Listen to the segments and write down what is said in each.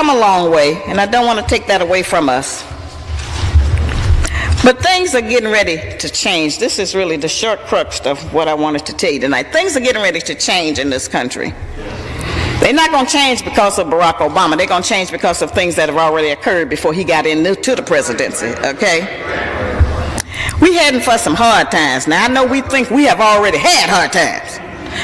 come a long way, and I don't want to take that away from us. But things are getting ready to change. This is really the short crux of what I wanted to tell you tonight. Things are getting ready to change in this country. They're not going to change because of Barack Obama. They're going to change because of things that have already occurred before he got into the presidency, okay? We heading for some hard times. Now, I know we think we have already had hard times.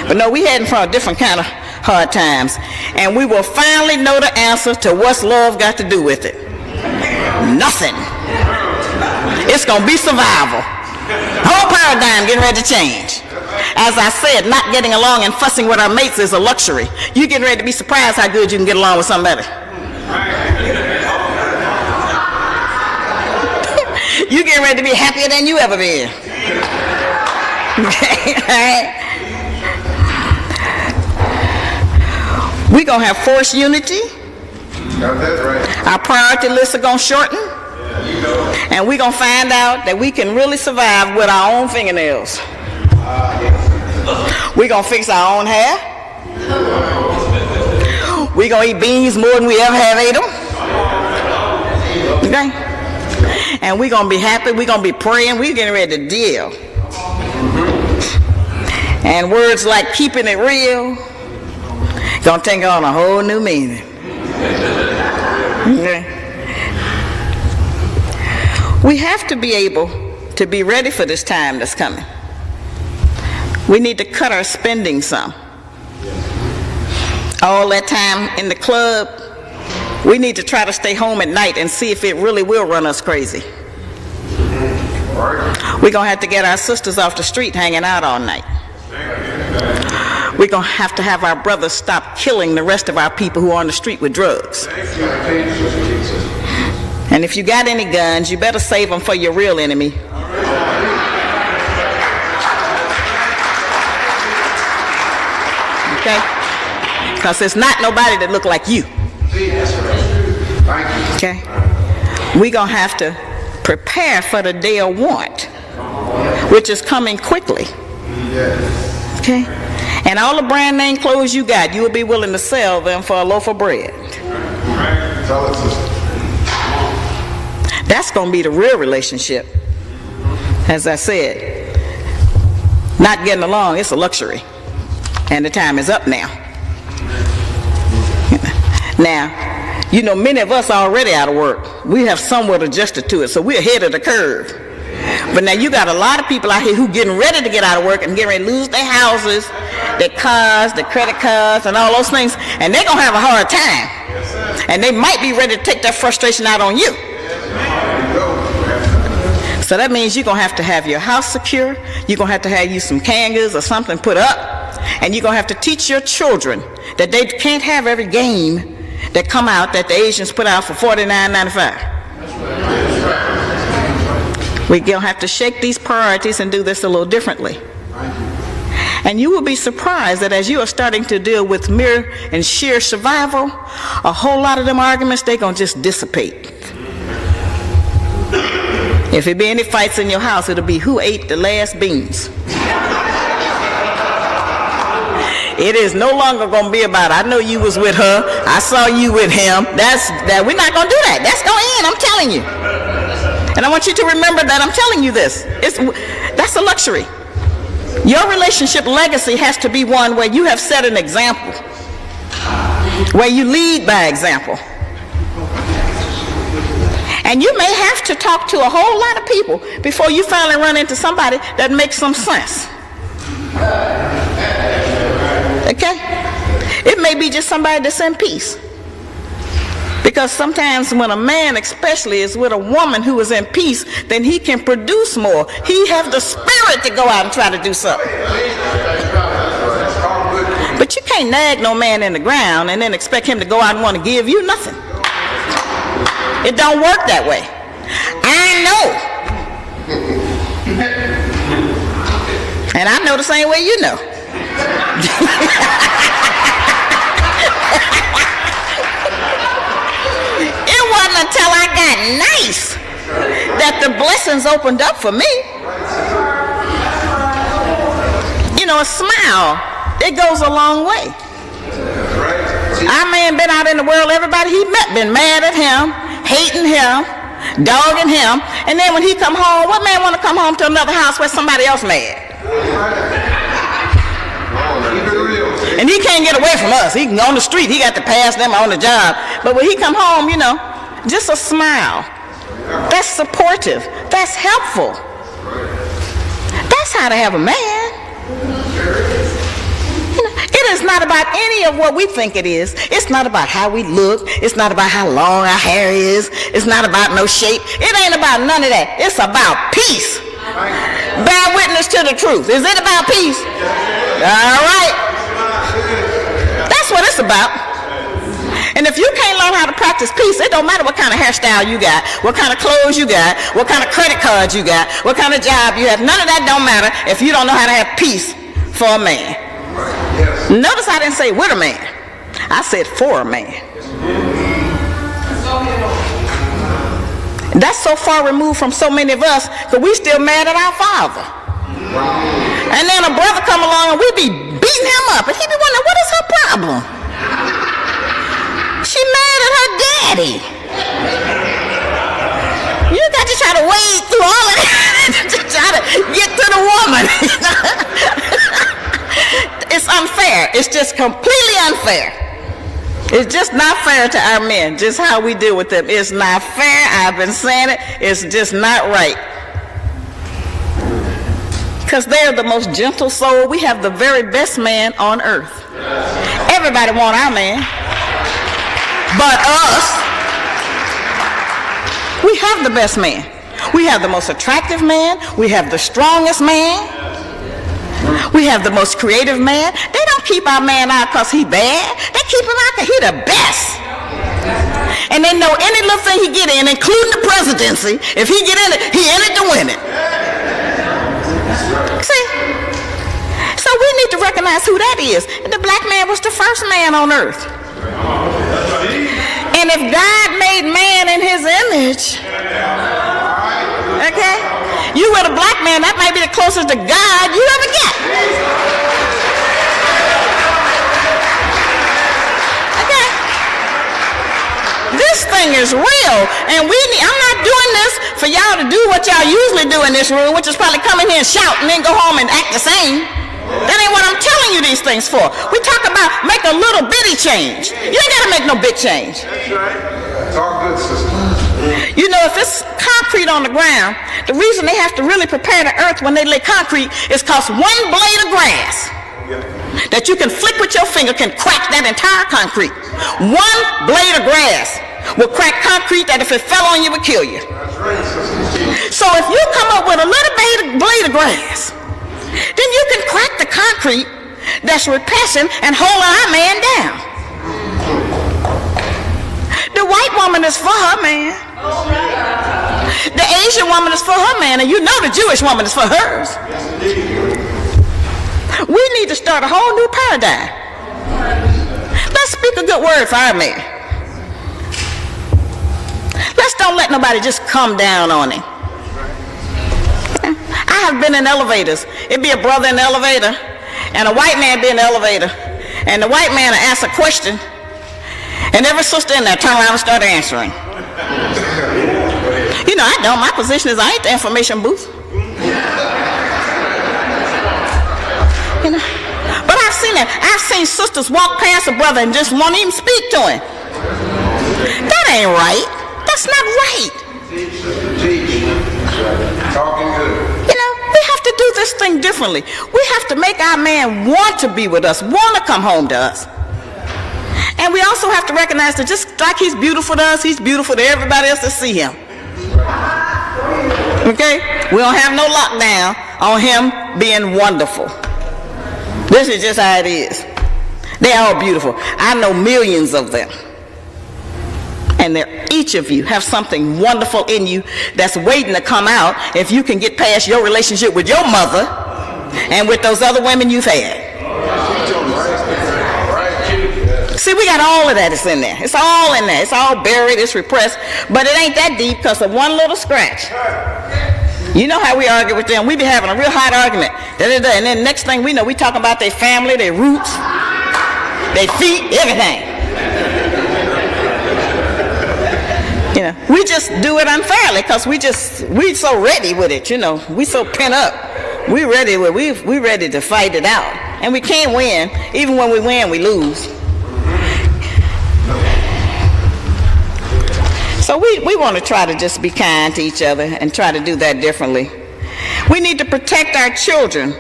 But no, we heading for a different kind of hard times. And we will finally know the answer to what's love got to do with it. Nothing. It's going to be survival. Whole paradigm getting ready to change. As I said, not getting along and fussing with our mates is a luxury. You getting ready to be surprised how good you can get along with somebody. You getting ready to be happier than you ever been. Okay? We're going to have forced unity. Our priority lists are going to shorten. And we're going to find out that we can really survive with our own fingernails. We're going to fix our own hair. We're going to eat beans more than we ever have ate them. Okay? And we're going to be happy. We're going to be praying. We're getting ready to deal. And words like keeping it real going to take on a whole new meaning. Okay? We have to be able to be ready for this time that's coming. We need to cut our spending some. All that time in the club, we need to try to stay home at night and see if it really will run us crazy. We're going to have to get our sisters off the street hanging out all night. We're going to have our brothers stop killing the rest of our people who are on the street with drugs. And if you got any guns, you better save them for your real enemy. Okay? Because it's not nobody that look like you. Okay? We're going to have to prepare for the day of want, which is coming quickly. Okay? And all the brand name clothes you got, you will be willing to sell them for a loaf of bread. That's going to be the real relationship. As I said, not getting along, it's a luxury. And the time is up now. Now, you know, many of us are already out of work. We have somewhat adjusted to it, so we're ahead of the curve. But now you got a lot of people out here who getting ready to get out of work and getting ready to lose their houses, their cars, their credit cards, and all those things, and they're going to have a hard time. And they might be ready to take that frustration out on you. So that means you're going to have your house secure. You're going to have you some canned goods or something put up. And you're going to have to teach your children that they can't have every game that come out that the Asians put out for $49.95. We're going to have to shake these priorities and do this a little differently. And you will be surprised that as you are starting to deal with mere and sheer survival, a whole lot of them arguments, they're going to just dissipate. If there be any fights in your house, it'll be who ate the last beans. It is no longer going to be about, I know you was with her, I saw you with him. We're not going to do that. That's going to end, I'm telling you. And I want you to remember that I'm telling you this. That's a luxury. Your relationship legacy has to be one where you have set an example, where you lead by example. And you may have to talk to a whole lot of people before you finally run into somebody that makes some sense. Okay? It may be just somebody that's in peace. Because sometimes when a man especially is with a woman who is in peace, then he can produce more. He has the spirit to go out and try to do something. But you can't nag no man in the ground and then expect him to go out and want to give you nothing. It don't work that way. I know. And I know the same way you know. It wasn't until I got nice that the blessings opened up for me. You know, a smile, it goes a long way. Our man been out in the world, everybody he met been mad at him, hating him, dogging him, and then when he come home, what man want to come home to another house where somebody else mad? And he can't get away from us. He on the street, he got to pass them on the job. But when he come home, you know, just a smile. That's supportive. That's helpful. That's how to have a man. You know, it is not about any of what we think it is. It's not about how we look. It's not about how long our hair is. It's not about no shape. It ain't about none of that. It's about peace. Bear witness to the truth. Is it about peace? All right. That's what it's about. And if you can't learn how to practice peace, it don't matter what kind of hairstyle you got, what kind of clothes you got, what kind of credit cards you got, what kind of job you have. None of that don't matter if you don't know how to have peace for a man. Notice I didn't say with a man. I said for a man. That's so far removed from so many of us that we still mad at our father. And then a brother come along and we be beating him up, and he be wondering, what is her problem? She mad at her daddy. You got to try to wade through all of that to try to get to the woman. It's unfair. It's just completely unfair. It's just not fair to our men, just how we deal with them. It's not fair. I've been saying it. It's just not right. Because they're the most gentle soul. We have the very best man on earth. Everybody want our man. But us, we have the best man. We have the most attractive man. We have the strongest man. We have the most creative man. They don't keep our man out because he bad. They keep him out because he the best. And they know any little thing he get in, including the presidency, if he get in it, he in it to win it. See? So we need to recognize who that is. The black man was the first man on earth. And if God made man in his image, okay, you with a black man, that might be the closest to God you ever get. Okay? This thing is real, and I'm not doing this for y'all to do what y'all usually do in this room, which is probably come in here and shout and then go home and act the same. That ain't what I'm telling you these things for. We talk about make a little bitty change. You ain't got to make no big change. That's right. It's all good, sister. You know, if it's concrete on the ground, the reason they have to really prepare the earth when they lay concrete is because one blade of grass that you can flick with your finger can crack that entire concrete. One blade of grass will crack concrete that if it fell on you would kill you. That's right, sister. So if you come up with a little blade of grass, then you can crack the concrete that's repelling and hold our man down. The white woman is for her man. The Asian woman is for her man, and you know the Jewish woman is for hers. We need to start a whole new paradigm. Let's speak a good word for our man. Let's don't let nobody just come down on him. I have been in elevators. It'd be a brother in the elevator, and a white man be in the elevator, and the white man will ask a question, and every sister in there turn around and start answering. You know, I don't. My position is I ain't the information booth. You know, but I've seen that. I've seen sisters walk past a brother and just won't even speak to him. That ain't right. That's not right. Teach. Talking good. You know, we have to do this thing differently. We have to make our man want to be with us, want to come home to us. And we also have to recognize that just like he's beautiful to us, he's beautiful to everybody else that see him. Okay? We don't have no lockdown on him being wonderful. This is just how it is. They're all beautiful. I know millions of them. And each of you have something wonderful in you that's waiting to come out if you can get past your relationship with your mother and with those other women you've had. See, we got all of that is in there. It's all in there. It's all buried. It's repressed. But it ain't that deep because of one little scratch. You know how we argue with them. We be having a real hot argument. And then next thing we know, we talking about their family, their roots, their feet, everything. You know, we just do it unfairly because we so ready with it, you know. We so pent up. We ready to fight it out. And we can't win. Even when we win, we lose. So we want to try to just be kind to each other and try to do that differently. We need to protect our children.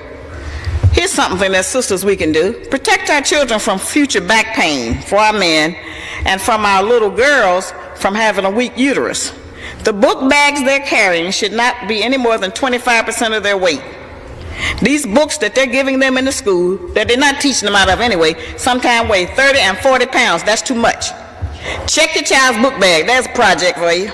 Here's something that sisters we can do. Protect our children from future back pain for our men, and from our little girls from having a weak uterus. The book bags they're carrying should not be any more than 25% of their weight. These books that they're giving them in the school, that they're not teaching them out of anyway, sometimes weigh 30 and 40 pounds. That's too much. Check your child's book bag. There's a project for you.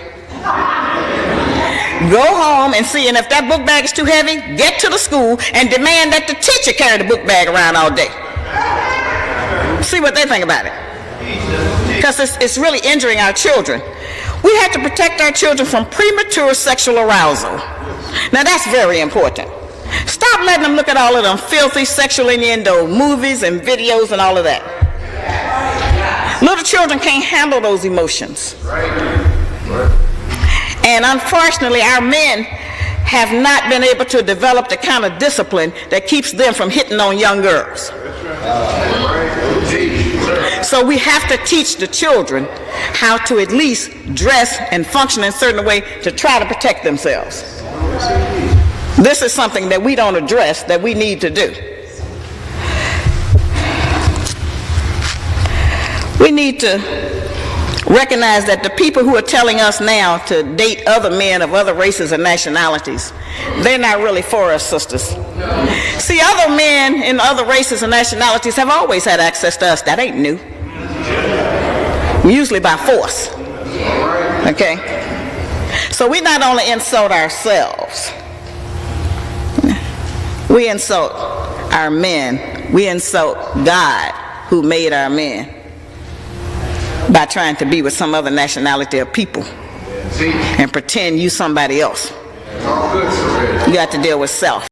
Go home and see, and if that book bag is too heavy, get to the school and demand that the teacher carry the book bag around all day. See what they think about it. Because it's really injuring our children. We have to protect our children from premature sexual arousal. Now that's very important. Stop letting them look at all of them filthy sexual innuendo movies and videos and all of that. Little children can't handle those emotions. And unfortunately, our men have not been able to develop the kind of discipline that keeps them from hitting on young girls. So we have to teach the children how to at least dress and function in a certain way to try to protect themselves. This is something that we don't address that we need to do. We need to recognize that the people who are telling us now to date other men of other races and nationalities, they're not really for us, sisters. See, other men in other races and nationalities have always had access to us. That ain't new. Usually by force. Okay? So we not only insult ourselves, we insult our men. We insult God who made our men by trying to be with some other nationality of people and pretend you somebody else. You got to deal with self.